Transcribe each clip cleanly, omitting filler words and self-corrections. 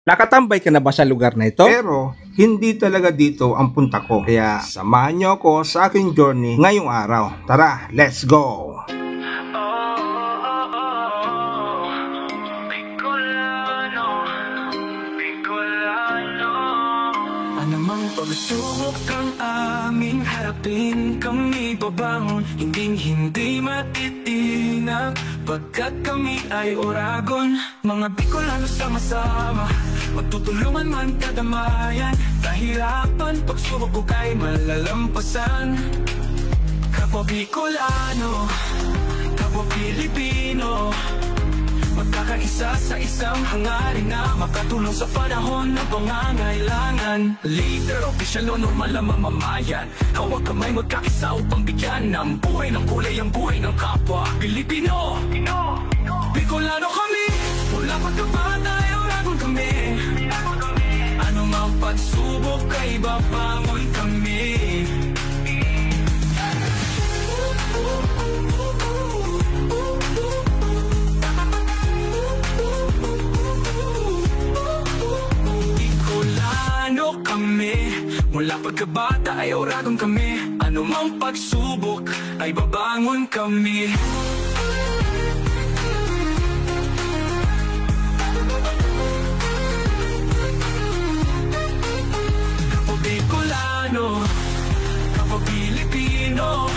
Nakatambay ka na ba sa lugar na ito? Pero hindi talaga dito ang punta ko. Kaya samahan niyo ako sa aking journey ngayong araw. Tara, let's go! Anumang pagsubok ang aming harapin, kami babangon, hindi matitinag. Pagkat kami ay Oragon, mga Bicolano sama-sama, magtutulungan man kadamayan. Kahirapan, pagsubok ko kay malalampasan. Kapwa Bicolano, kapwa Pilipino, magkakaisa sa isang hangarin na makatulong sa panahon ng pangangailangan. Leader, opisyal o normal na mamamayan, hawak kamay magkakaisa upang bigyan ng buhay ng kulay ang buhay ng kapwa Pilipino. Bicolano kami, mula pagkabata ay Oragon kami. Ano mang pagsubok ay babangon kami. Mula pagkabata ay Oragon kami. Anumang pagsubok ay babangon kami. Kapwa Bicolano, kapwa Pilipino,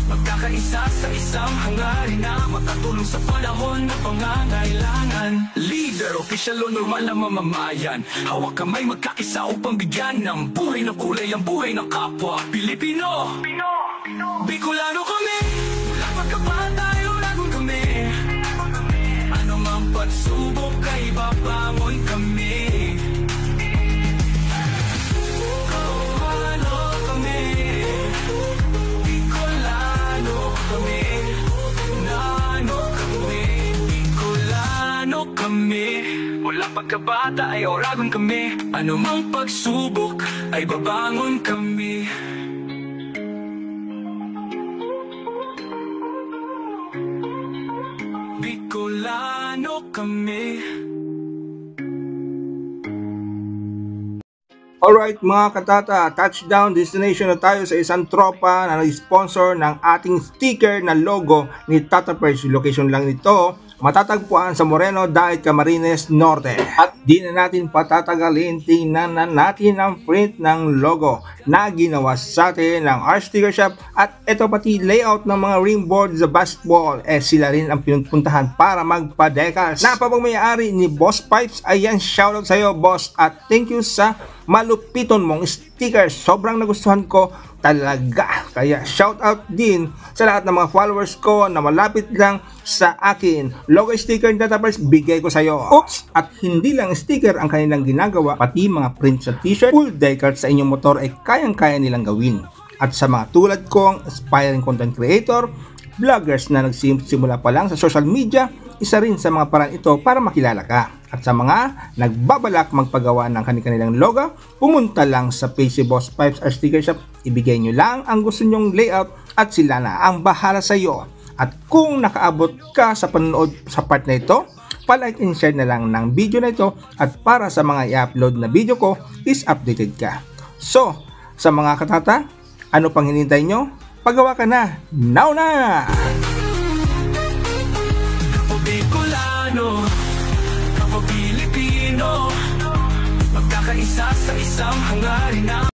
magkakaisa sa isang hangarin na makatulong sa panahon ng pangangailangan. Leader, opisyal o normal na mamamayan, hawak kamay magkakaisa upang bigyan ng buhay na kulay ang buhay ng kapwa Pilipino. Bicolano kami, mula pagkabata ay Oragon kami. Ano mang pagsubok ay babangon kami. Mula pagkabata ay Oragon kami. Anumang pagsubok ay babangon kami. Bicolano kami. Alright mga katata, touchdown destination na tayo sa isang tropa na nag-sponsor ng ating sticker na logo ni Tata Perch. Location lang nito, matatagpuan sa Moreno, Daet, Camarines Norte. At di na natin patatagalin, tingnan na natin ang print ng logo na ginawa sa atin ng Art Sticker Shop. At ito pati layout ng mga ring board sa basketball, sila rin ang pinupuntahan para magpa-decals. Napapagmayari ni Boss Pipes. Ayan, shoutout sa iyo boss, at thank you sa malupiton mong sticker. Sobrang nagustuhan ko talaga. Kaya shoutout din sa lahat ng mga followers ko na malapit lang sa akin. Logo sticker na tapos bigay ko sa iyo. Oops! At hindi lang sticker ang kanilang ginagawa, pati mga print sa t-shirt, full decals sa inyong motor ay kayang-kaya nilang gawin. At sa mga tulad kong aspiring content creator, vloggers na nagsimula pa lang sa social media, isa rin sa mga paraan ito para makilala ka. At sa mga nagbabalak magpagawa ng kanilang logo, pumunta lang sa page si Boss Pipes Art Sticker Shop. Ibigay nyo lang ang gusto nyong layout at sila na ang bahala sa iyo. At kung nakaabot ka sa panonood sa part na ito, palike and share na lang ng video na ito, at para sa mga i-upload na video ko is updated ka. So, sa mga katata, ano pang hinintay nyo? Pagawa ka na! Now na! Bicolano, kapwa Pilipino, magkakaisa sa isang hangarin na